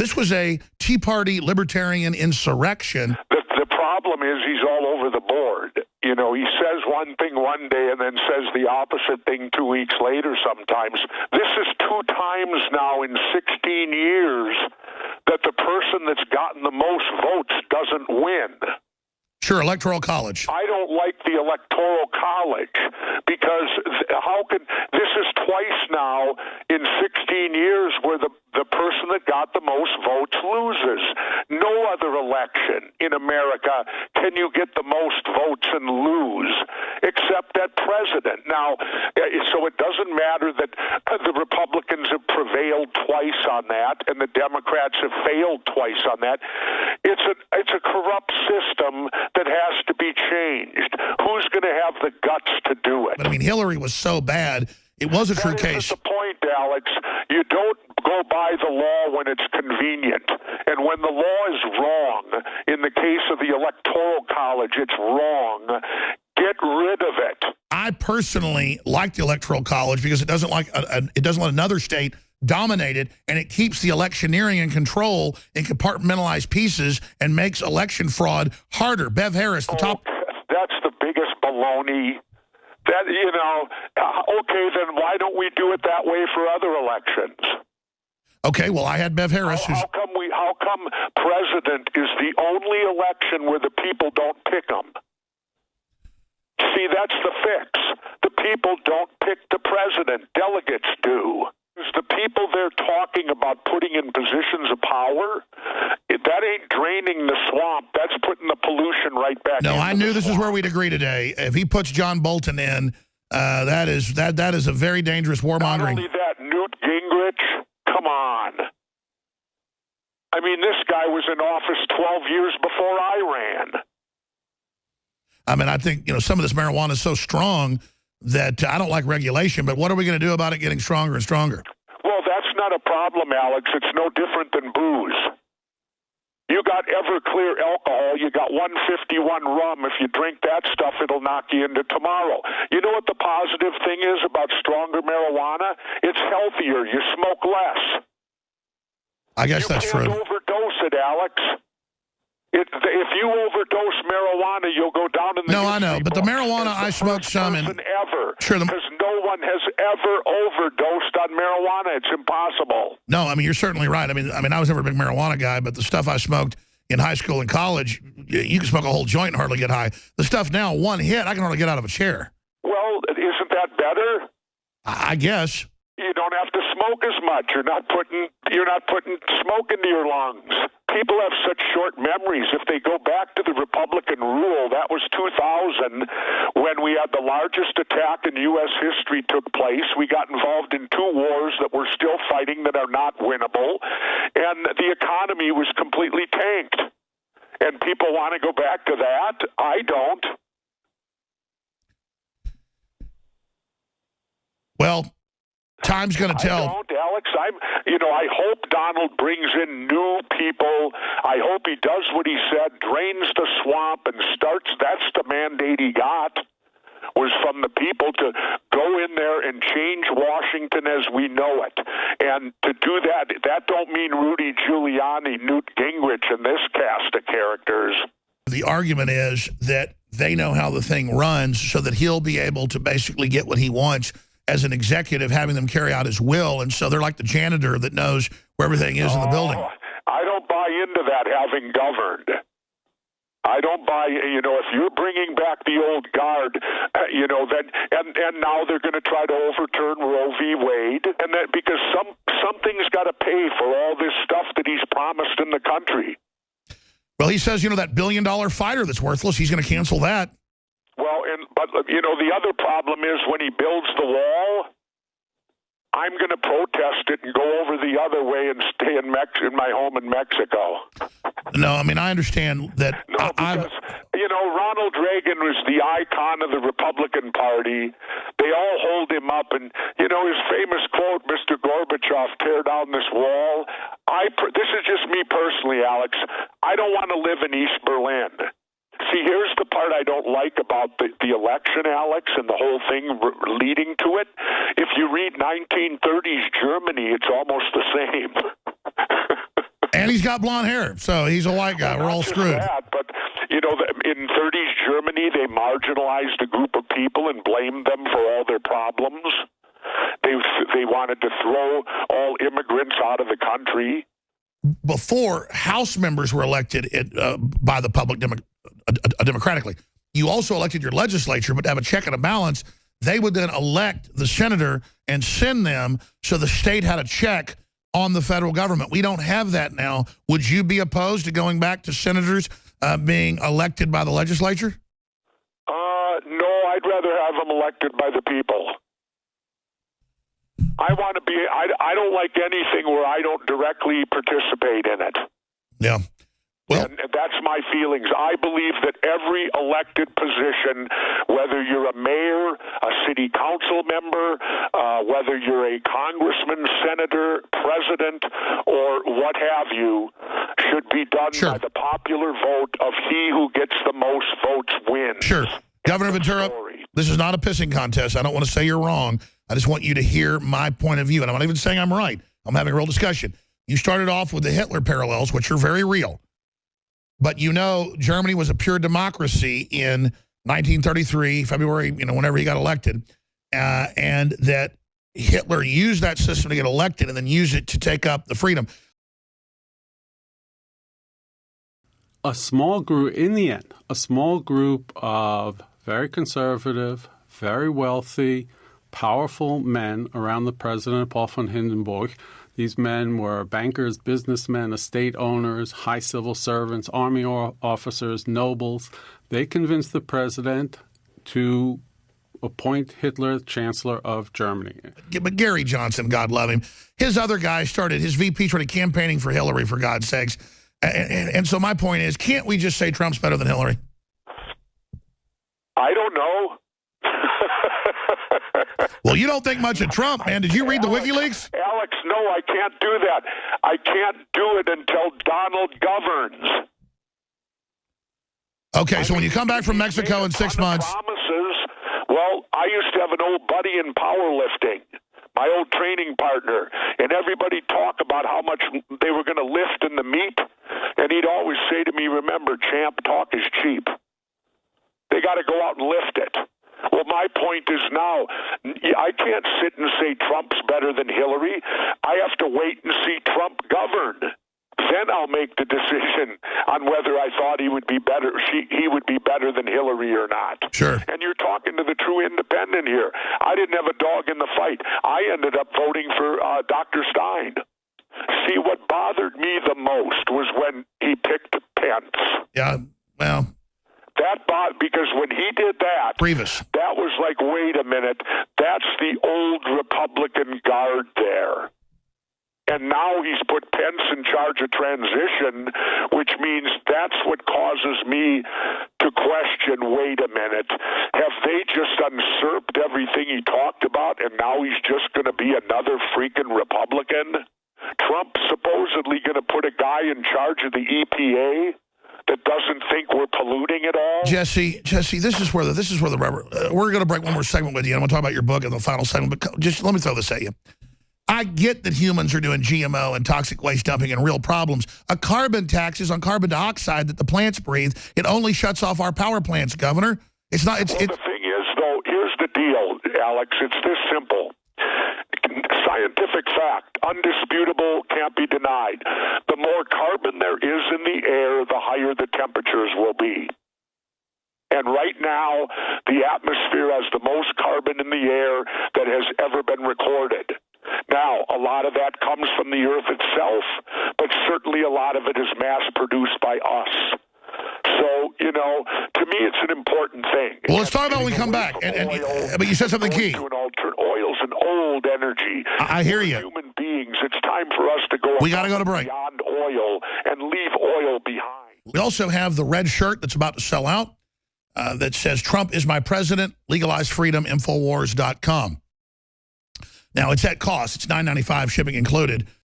This was a Tea Party libertarian insurrection. The problem is he's all over the board. You know, he says one thing one day and then says the opposite thing 2 weeks later sometimes. This is 2 times now in 16 years that the person that's gotten the most votes doesn't win. Sure, Electoral College. I don't like the Electoral College because how can this is twice now in 16 years where the person that got the most votes loses. No other election in America can you get the most votes and lose except at president. Now, so it doesn't matter that the Republicans have prevailed twice on that and the Democrats have failed twice on that. It's a corrupt system that has to be changed. Who's going to have the guts to do it? But I mean, Hillary was so bad, it was a true case. That's the point, Alex. You don't go by the law when it's convenient. And when the law is wrong, in the case of the Electoral College, it's wrong. Get rid of it. I personally like the Electoral College because it doesn't let another state dominate it, and it keeps the electioneering in control in compartmentalized pieces and makes election fraud harder. Bev Harris, the top... That's the biggest baloney. That, you know, okay, then why don't we do it that way for other elections? Okay, well, I had Bev Harris. How come president is the only election where the people don't pick them? See, that's the fix. The people don't pick the president. Delegates do. It's the people they're talking about putting in positions of power. That ain't draining the swamp. That's putting the pollution right back. No, I knew this is where we'd agree today. If he puts John Bolton in, that is a very dangerous warmongering. Not only that, Newt Gingrich. Come on. I mean, this guy was in office 12 years before I ran. I mean, I think, you know, some of this marijuana is so strong that I don't like regulation, but what are we going to do about it getting stronger and stronger? Well, that's not a problem, Alex. It's no different than booze. You got Everclear alcohol, you got 151 rum. If you drink that stuff, it'll knock you into tomorrow. You know what the positive thing is about stronger marijuana? It's healthier. You smoke less. I guess that's true. You can't overdose it, Alex. If you overdose marijuana, you'll go down in the No, I know, but the marijuana I smoked some in... ever. Sure, because no one has ever overdosed on marijuana. It's impossible. No, I mean, you're certainly right. I mean, I was never a big marijuana guy, but the stuff I smoked in high school and college, you can smoke a whole joint and hardly get high. The stuff now, one hit, I can hardly get out of a chair. Well, isn't that better? I guess. You don't have to smoke as much. You're not putting smoke into your lungs. People have such short memories. If they go back to the Republican rule, that was 2000 when we had the largest attack in U.S. history took place. We got involved in 2 wars that we're still fighting that are not winnable, and the economy was completely tanked. And people want to go back to that? I don't. Well, time's going to tell. I don't, Alex. I hope Donald brings in new people. I hope he does what he said, drains the swamp and starts. That's the mandate he got, was from the people to go in there and change Washington as we know it. And to do that don't mean Rudy Giuliani, Newt Gingrich, and this cast of characters. The argument is that they know how the thing runs so that he'll be able to basically get what he wants as an executive, having them carry out his will. And so they're like the janitor that knows where everything is in the building. I don't buy into that, having governed. I don't buy, if you're bringing back the old guard, then and now they're going to try to overturn Roe v. Wade, and that because something's got to pay for all this stuff that he's promised in the country. Well, he says, that $1 billion fighter that's worthless, he's going to cancel that. Well, but the other problem is when he builds the wall, I'm going to protest it and go over the other way and stay in my home in Mexico. No, I mean, I understand that. No, because, Ronald Reagan was the icon of the Republican Party. They all hold him up. And, his famous quote, Mr. Gorbachev, tear down this wall. This is just me personally, Alex. I don't want to live in East Berlin. See, here's the part I don't like about the election, Alex, and the whole thing leading to it. If you read 1930s Germany, it's almost the same. he's got blonde hair, so he's a white guy. Well, we're all screwed. That, but, you know, in 30s Germany, they marginalized a group of people and blamed them for all their problems. They wanted to throw all immigrants out of the country. Before, House members were elected by the public democratically. You also elected your legislature, but to have a check and a balance, they would then elect the senator and send them so the state had a check on the federal government. We don't have that now. Would you be opposed to going back to senators being elected by the legislature? No, I'd rather have them elected by the people. I want to be, I don't like anything where I don't directly participate in it. Yeah. Well, and that's my feelings. I believe that every elected position, whether you're a mayor, a city council member, whether you're a congressman, senator, president, or what have you, should be done by the popular vote of he who gets the most votes wins. Sure. Governor Ventura, this is not a pissing contest. I don't want to say you're wrong. I just want you to hear my point of view. And I'm not even saying I'm right. I'm having a real discussion. You started off with the Hitler parallels, which are very real. But you know, Germany was a pure democracy in 1933, February, whenever he got elected. And that Hitler used that system to get elected and then used it to take up the freedom. In the end, a small group of very conservative, very wealthy, powerful men around the president, Paul von Hindenburg. These men were bankers, businessmen, estate owners, high civil servants, army officers, nobles. They convinced the president to appoint Hitler Chancellor of Germany. But Gary Johnson, God love him, his other guy his VP started campaigning for Hillary, for God's sakes. And so my point is, can't we just say Trump's better than Hillary? I don't know. Well, you don't think much of Trump, man. Did you read the WikiLeaks? Alex, no, I can't do that. I can't do it until Donald governs. Okay, so when you come back from Mexico in 6 months... Promises. Well, I used to have an old buddy in powerlifting, my old training partner, and everybody talked about how much they were going to lift in the meet, and he'd always say to me, remember, champ, talk is cheap. They got to go out and lift it. Well, my point is now, I can't sit and say Trump's better than Hillary. I have to wait and see Trump govern. Then I'll make the decision on whether I thought he would be better than Hillary or not. Sure. And you're talking to the true independent here. I didn't have a dog in the fight. I ended up voting for Dr. Stein. See, what bothered me the most was when he picked Pence. Yeah, well... Because when he did that, Grievous. That was like, wait a minute, that's the old Republican guard there. And now he's put Pence in charge of transition, which means that's what causes me to question, wait a minute, have they just usurped everything he talked about and now he's just going to be another freaking Republican? Trump's supposedly going to put a guy in charge of the EPA that doesn't think we're polluting at all? Jesse, this is where the rubber... we're going to break one more segment with you. I'm going to talk about your book in the final segment, but just let me throw this at you. I get that humans are doing GMO and toxic waste dumping and real problems. A carbon tax is on carbon dioxide that the plants breathe. It only shuts off our power plants, Governor. It's not... The thing is, though, here's the deal, Alex. It's this simple. Scientific fact, undisputable, can't be denied. The more carbon there is in the air, the higher the temperatures will be. And right now, the atmosphere has the most carbon in the air that has ever been recorded. Now, a lot of that comes from the Earth itself, but certainly a lot of it is mass-produced by us. So, to me, it's an important thing. Well, let's talk about when we come back. But you said something key. Oil's an old energy. I hear you. Human beings, it's time for us to go. We got to go to break. Beyond oil and leave oil behind. We also have the red shirt that's about to sell out that says, Trump is my president, legalize freedom, Infowars.com. Now, it's at cost. It's $9.95, shipping included.